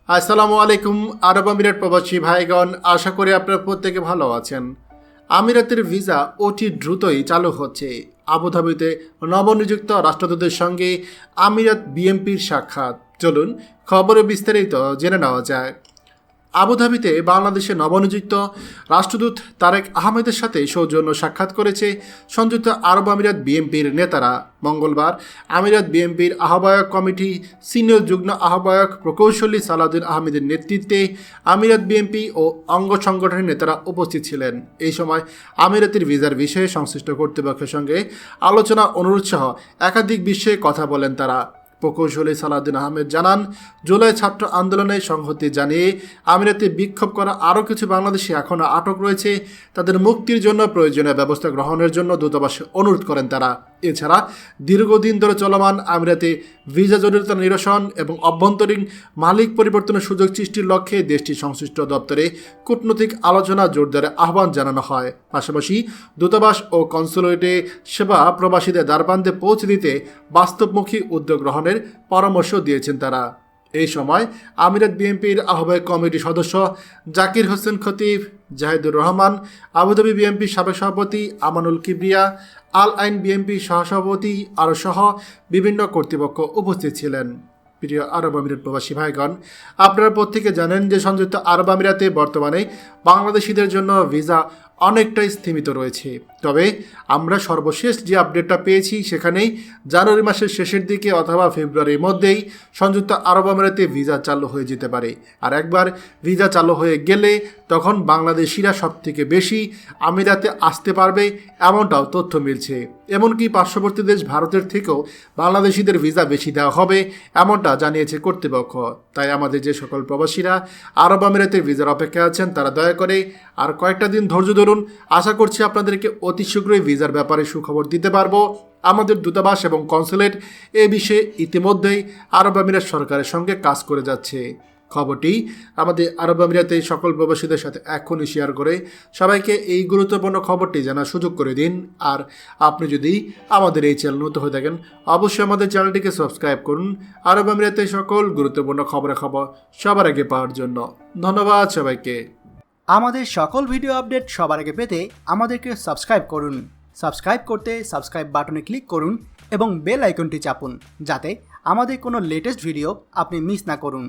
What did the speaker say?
আসসালামু আলাইকুম আরব আমিরাত প্রবাসী ভাইগণ, আশা করি আপনারা প্রত্যেকে ভালো আছেন। আমিরাতের ভিসা অতি দ্রুতই চালু হচ্ছে। আবুধাবিতে নবনিযুক্ত রাষ্ট্রদূতের সঙ্গে আমিরাত বিএমপির সাক্ষাৎ। চলুন খবরে বিস্তারিত জেনে নেওয়া যায়। আবুধাবিতে বাংলাদেশের নবনিযুক্ত রাষ্ট্রদূত তারেক আহমেদের সাথে সৌজন্য সাক্ষাৎ করেছে সংযুক্ত আরব আমিরাত বিএনপির নেতারা। মঙ্গলবার আমিরাত বিএনপির আহ্বায়ক কমিটি সিনিয়র যুগ্ম আহ্বায়ক প্রকৌশলী সালাউদ্দিন আহমেদের নেতৃত্বে আমিরাত বিএনপি ও অঙ্গ সংগঠনের নেতারা উপস্থিত ছিলেন। এই সময় আমিরাতের ভিসার বিষয়ে সংশ্লিষ্ট কর্তৃপক্ষের সঙ্গে আলোচনা অনুরোধ সহ একাধিক বিষয়ে কথা বলেন তারা। প্রকৌশলী সালাউদ্দিন আহমেদ জানান, জুলাই ছাত্র আন্দোলনে সংহতি জানিয়ে আমিরাতে বিক্ষোভ করা আরও কিছু বাংলাদেশি এখনও আটক রয়েছে। তাদের মুক্তির জন্য প্রয়োজনীয় ব্যবস্থা গ্রহণের জন্য দূতাবাসে অনুরোধ করেন তারা। এছাড়া দীর্ঘদিন ধরে চলমান আমিরাতে ভিসা জটিলতা নিরসন এবং অভ্যন্তরীণ মালিক পরিবর্তনের সুযোগ সৃষ্টির লক্ষ্যে দেশটির সংশ্লিষ্ট দপ্তরে কূটনৈতিক আলোচনা জোরদারে আহ্বান জানানো হয়। পাশাপাশি দূতাবাস ও কনসুলেটে সেবা প্রবাসীদের দ্বারপ্রান্তে পৌঁছে দিতে বাস্তবমুখী উদ্যোগ গ্রহণের পরামর্শ দিয়েছেন তারা। এই সময় আমিরাত বিএনপির আহ্বায়ক কমিটির সদস্য জাকির হোসেন খতিব, জাহিদুর রহমান, আবুধাবি বিএনপির সাবেক সভাপতি আমানুল কিবরিয়া, আল আইন বিএনপি সহসভাপতি আরও সহ বিভিন্ন কর্তৃপক্ষ উপস্থিত ছিলেন। প্রিয় আরব আমিরাত প্রবাসী ভাইগণ, আপনারা প্রত্যেকে জানেন যে সংযুক্ত আরব আমিরাতে বর্তমানে বাংলাদেশিদের জন্য ভিসা অনেকটাই স্থিমিত রয়েছে। তবে আমরা সর্বশেষ যে আপডেটটা পেয়েছি সেখানেই জানুয়ারি মাসের শেষের দিকে অথবা ফেব্রুয়ারির মধ্যেই সংযুক্ত আরব আমিরাতে ভিসা চালু হয়ে যেতে পারে। আর একবার ভিসা চালু হয়ে গেলে তখন বাংলাদেশিরা সবথেকে বেশি আমিরাতে আসতে পারবে, এমনটাও তথ্য মিলছে। এমনকি পার্শ্ববর্তী দেশ ভারতের থেকেও বাংলাদেশিদের ভিসা বেশি দেওয়া হবে, এমনটা জানিয়েছে কর্তৃপক্ষ। তাই আমাদের যে সকল প্রবাসীরা আরব আমিরাতের ভিসার অপেক্ষায় আছেন তারা দয়া করে আর কয়েকটা দিন ধৈর্য ধরুন। আশা করছি আপনাদেরকে অতি শীঘ্রই ভিসার ব্যাপারে সুখবর দিতে পারবো। আমাদের দূতাবাস এবং কনসুলেট এ বিষয়ে ইতিমধ্যেই আরব আমিরাত সরকারের সঙ্গে কাজ করে যাচ্ছে। খবরটি আমাদের আরব আমিরাতে সকল প্রবাসীদের সাথে এখনই শেয়ার করে সবাইকে এই গুরুত্বপূর্ণ খবরটি জানার সুযোগ করে দিন। আর আপনি যদি আমাদের এই চ্যানেল নতুন হয়ে থাকেন অবশ্যই আমাদের চ্যানেলটিকে সাবস্ক্রাইব করুন আরব আমিরাতে সকল গুরুত্বপূর্ণ খবর সবার আগে পাওয়ার জন্য। ধন্যবাদ সবাইকে। আমাদের সকল ভিডিও আপডেট সবার আগে পেতে আমাদেরকে সাবস্ক্রাইব করুন। সাবস্ক্রাইব করতে সাবস্ক্রাইব বাটনে ক্লিক করুন এবং বেল আইকনটি চাপুন, যাতে আমাদের কোনো লেটেস্ট ভিডিও আপনি মিস না করুন।